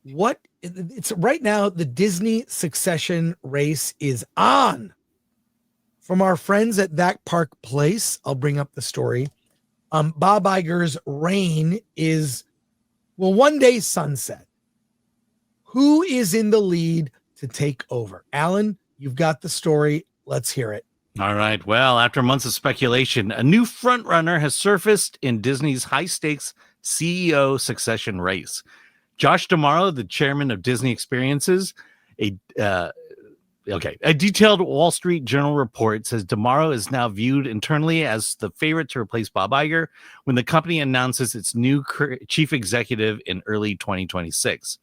what it's right now, the Disney succession race is on. From our friends at That Park Place, I'll bring up the story. Bob Iger's reign will one day sunset. Who is in the lead to take over? Alan, you've got the story. Let's hear it. All right. Well, after months of speculation, a new frontrunner has surfaced in Disney's high-stakes CEO succession race. Josh D'Amaro, the chairman of Disney Experiences, a detailed Wall Street Journal report says D'Amaro is now viewed internally as the favorite to replace Bob Iger when the company announces its new chief executive in early 2026.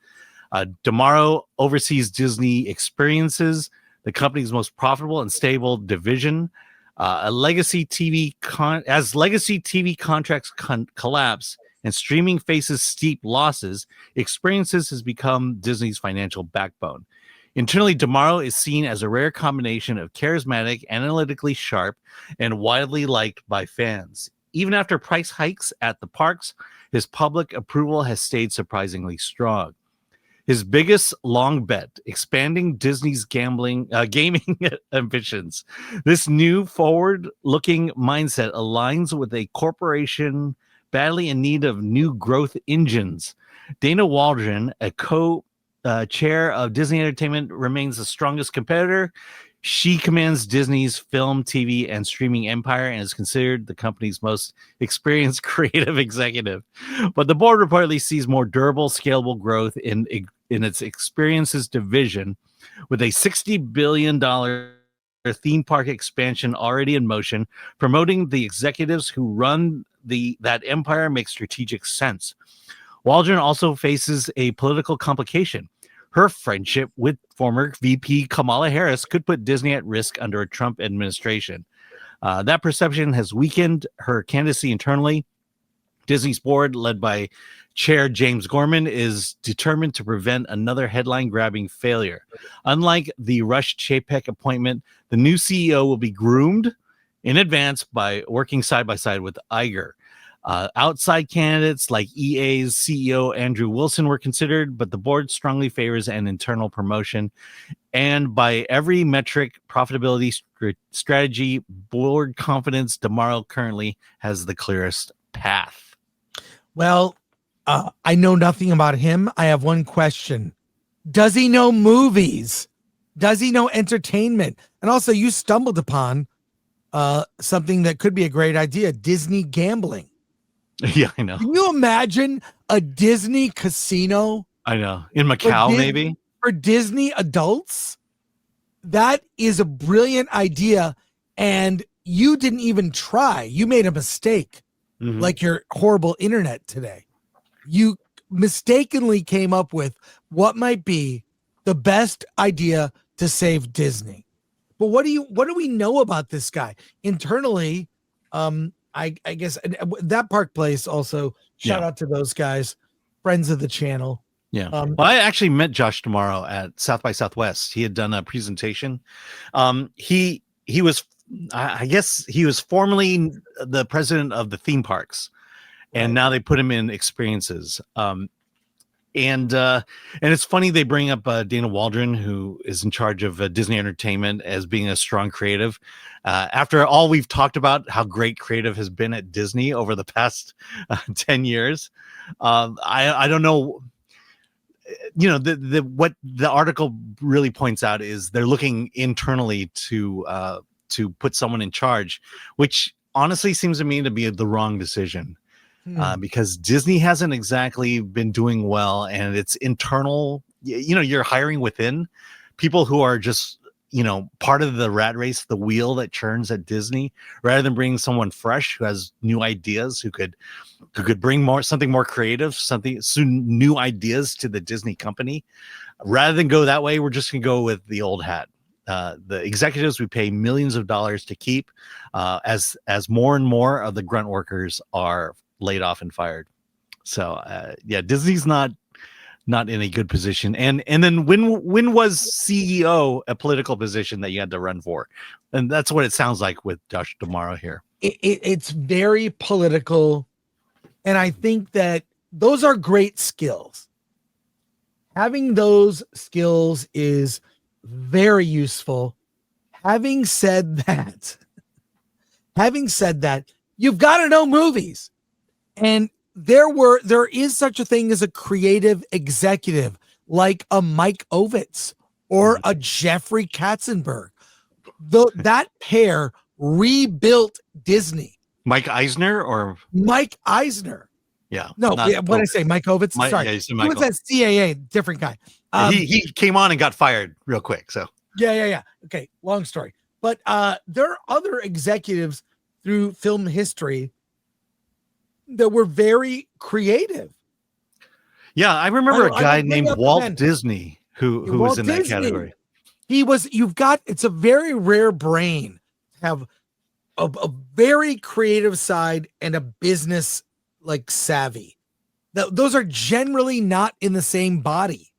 D'Amaro oversees Disney Experiences, the company's most profitable and stable division. As legacy TV contracts collapse and streaming faces steep losses, Experiences has become Disney's financial backbone. Internally, D'Amaro is seen as a rare combination of charismatic, analytically sharp, and widely liked by fans. Even after price hikes at the parks, his public approval has stayed surprisingly strong. His biggest long bet, expanding Disney's gaming ambitions. This new forward-looking mindset aligns with a corporation badly in need of new growth engines. Dana Waldron, a co-chair of Disney Entertainment, remains the strongest competitor. She commands Disney's film, TV, and streaming empire and is considered the company's most experienced creative executive. But the board reportedly sees more durable, scalable growth in its Experiences division, with a $60 billion theme park expansion already in motion. Promoting the executives who run that empire makes strategic sense. Waldron also faces a political complication. Her friendship with former VP Kamala Harris could put Disney at risk under a Trump administration. That perception has weakened her candidacy internally. Disney's board, led by Chair James Gorman, is determined to prevent another headline-grabbing failure. Unlike the Rush Chapek appointment, the new CEO will be groomed in advance by working side by side with Iger. Outside candidates like EA's CEO Andrew Wilson were considered, but the board strongly favors an internal promotion. And by every metric, profitability, strategy, board confidence, D'Amaro currently has the clearest path. Well, I know nothing about him. I have one question. Does he know movies? Does he know entertainment? And also, you stumbled upon something that could be a great idea, Disney gambling. Yeah, I know. Can you imagine a Disney casino? I know. In Macau, maybe? For Disney adults? That is a brilliant idea. And you didn't even try. You made a mistake, like your horrible internet today. You mistakenly came up with what might be the best idea to save Disney. But what do we know about this guy? Internally, I guess That Park Place also, shout out to those guys, friends of the channel. Yeah. Well, I actually met Josh D'Amaro at South by Southwest. He had done a presentation. He was, I guess he was formerly the president of the theme parks, and now they put him in Experiences. And it's funny they bring up Dana Waldron, who is in charge of Disney Entertainment, as being a strong creative. After all we've talked about how great creative has been at Disney over the past 10 years, I don't know. You know, what the article really points out is they're looking internally to put someone in charge, which honestly seems to me to be the wrong decision. Because Disney hasn't exactly been doing well, and it's internal. You know, you're hiring within people who are just, you know, part of the rat race, the wheel that churns at Disney, rather than bringing someone fresh who has new ideas, who could bring something more creative, new ideas to the Disney company. Rather than go that way, we're just gonna go with the old hat. The executives we pay millions of dollars to keep, as more and more of the grunt workers are laid off and fired. So Disney's not in a good position. And then when was CEO a political position that you had to run for? And that's what it sounds like with Josh D'Amaro here. It's very political, and I think that those are great skills. having those skills is very useful. Having said that, you've got to know movies. And there is such a thing as a creative executive like a Mike Ovitz or a Jeffrey Katzenberg. That pair rebuilt Disney. Mike Eisner or Mike Eisner. Yeah. No, what did I say? Mike Ovitz? Sorry. Yeah, he was at CAA, different guy. He came on and got fired real quick. So yeah. Okay, long story. But there are other executives through film history that were very creative. Yeah, I remember a guy named Walt Disney who was in that category. It's a very rare brain to have a very creative side and a business like savvy. Those are generally not in the same body,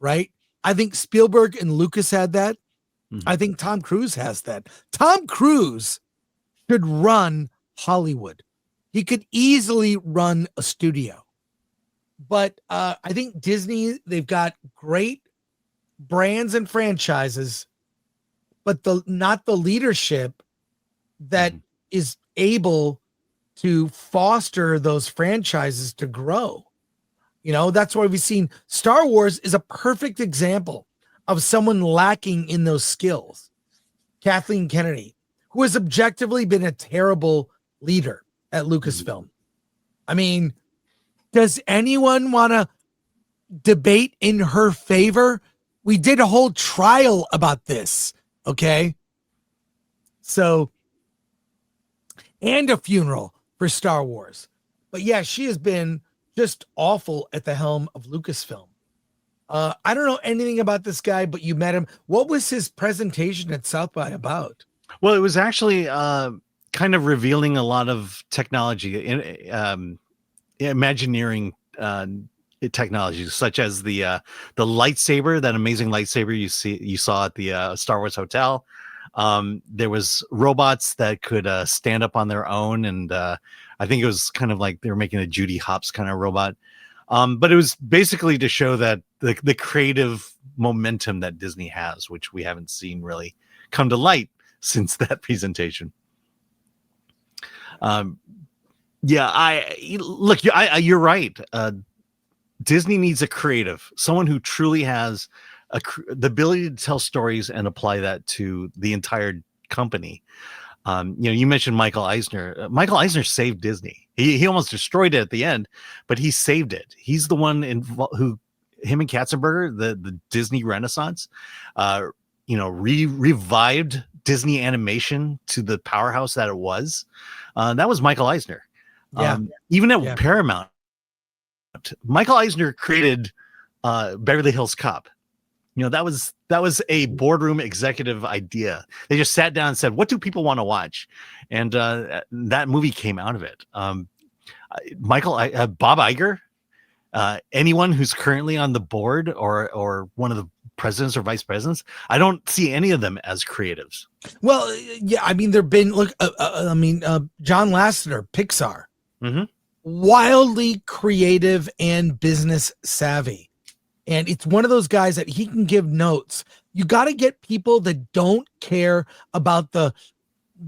right? I think Spielberg and Lucas had that. I think Tom Cruise has that. Tom Cruise should run Hollywood. He could easily run a studio. But I think Disney, they've got great brands and franchises, but not the leadership that is able to foster those franchises to grow. You know, that's why we've seen Star Wars is a perfect example of someone lacking in those skills. Kathleen Kennedy, who has objectively been a terrible leader at Lucasfilm. I mean, does anyone want to debate in her favor? We did a whole trial about this, okay? So, and a funeral for Star Wars. But yeah, she has been just awful at the helm of Lucasfilm. I don't know anything about this guy, but you met him. What was his presentation at South by about? Well, it was actually kind of revealing a lot of technology, Imagineering technologies, such as the lightsaber, that amazing lightsaber you saw at the Star Wars Hotel. There was robots that could stand up on their own, and I think it was kind of like they were making a Judy Hopps kind of robot. But it was basically to show that the creative momentum that Disney has, which we haven't seen really come to light since that presentation. You're right. Disney needs a creative, someone who truly has the ability to tell stories and apply that to the entire company. You mentioned Michael Eisner. Michael Eisner saved Disney. He almost destroyed it at the end, but he saved it. He's the one who, him and Katzenberger, the Disney Renaissance, revived Disney animation to the powerhouse that it was. That was Michael Eisner. Yeah. Even at Paramount, Michael Eisner created Beverly Hills Cop. That was a boardroom executive idea. They just sat down and said, what do people want to watch? And that movie came out of it. Bob Iger, anyone who's currently on the board or one of the presidents or vice presidents, I don't see any of them as creatives. Well, yeah, I mean, there've been John Lasseter, Pixar, wildly creative and business savvy. And it's one of those guys that he can give notes. You got to get people that don't care about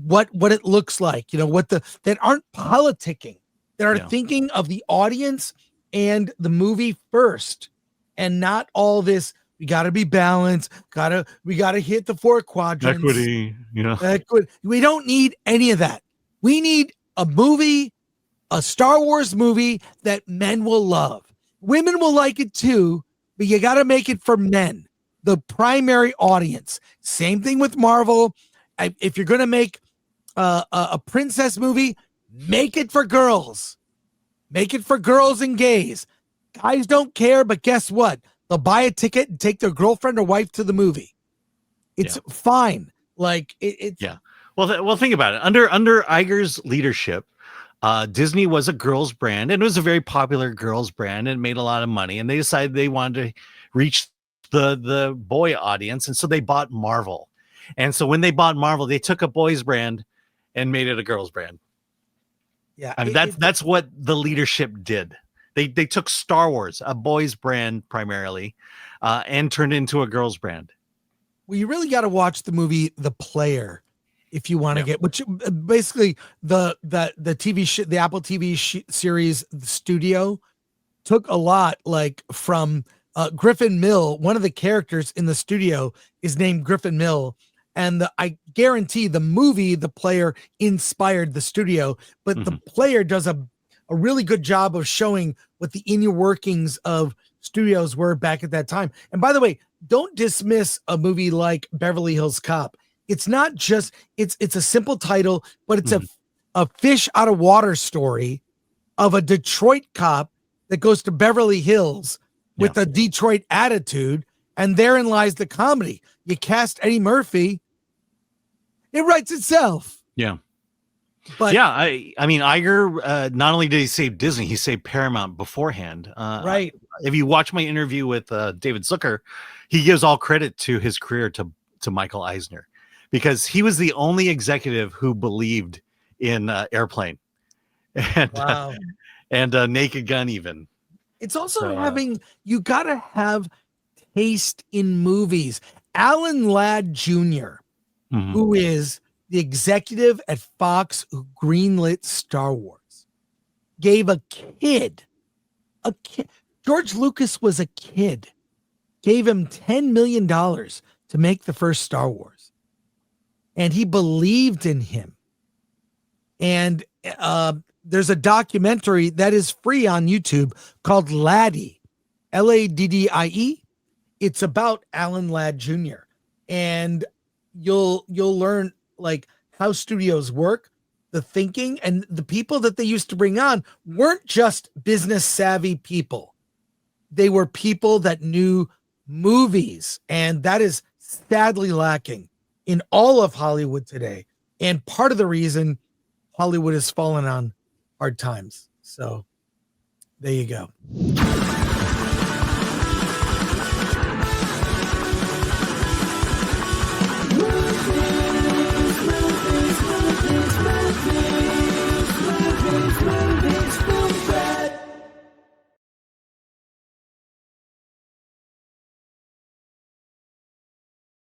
what it looks like, that aren't politicking, that are thinking of the audience and the movie first, and not all this. We got to be balanced. We got to hit the 4 quadrants. Equity, We don't need any of that. We need a movie, a Star Wars movie that men will love. Women will like it too, but you got to make it for men, the primary audience. Same thing with Marvel. If you're going to make a princess movie, make it for girls. Make it for girls and gays. Guys don't care, but guess what? They'll buy a ticket and take their girlfriend or wife to the movie. It's fine. Like it's Well, think about it. Under Iger's leadership, Disney was a girls brand, and it was a very popular girls brand and made a lot of money. And they decided they wanted to reach the boy audience, and so they bought Marvel. And so when they bought Marvel, they took a boys brand and made it a girls brand. Yeah, I mean, that's what the leadership did. They took Star Wars, a boys brand primarily, and turned it into a girls brand. Well, you really got to watch the movie The Player if you want to Yeah. get, which basically the TV the Apple TV series The Studio took a lot like from Griffin Mill. One of the characters in The Studio is named Griffin Mill, and I guarantee the movie The Player inspired The Studio, but The Player does a really good job of showing what the inner workings of studios were back at that time. And by the way, don't dismiss a movie like Beverly Hills Cop. It's not just it's a simple title, but it's a fish out of water story of a Detroit cop that goes to Beverly Hills with a Detroit attitude, and therein lies the comedy. You cast Eddie Murphy, it writes itself. Yeah. But yeah, I mean, Iger, not only did he save Disney, he saved Paramount beforehand. Right. If you watch my interview with David Zucker, he gives all credit to his career to Michael Eisner, because he was the only executive who believed in Airplane and wow. And Naked Gun even. It's also you got to have taste in movies. Alan Ladd Jr., who is the executive at Fox who greenlit Star Wars, gave a kid, George Lucas was a kid, gave him $10 million to make the first Star Wars. And he believed in him. And there's a documentary that is free on YouTube called Laddie, Laddie. It's about Alan Ladd Jr. And you'll learn like how studios work, the thinking, and the people that they used to bring on weren't just business savvy people. They were people that knew movies, and that is sadly lacking in all of Hollywood today. And part of the reason Hollywood has fallen on hard times. So there you go.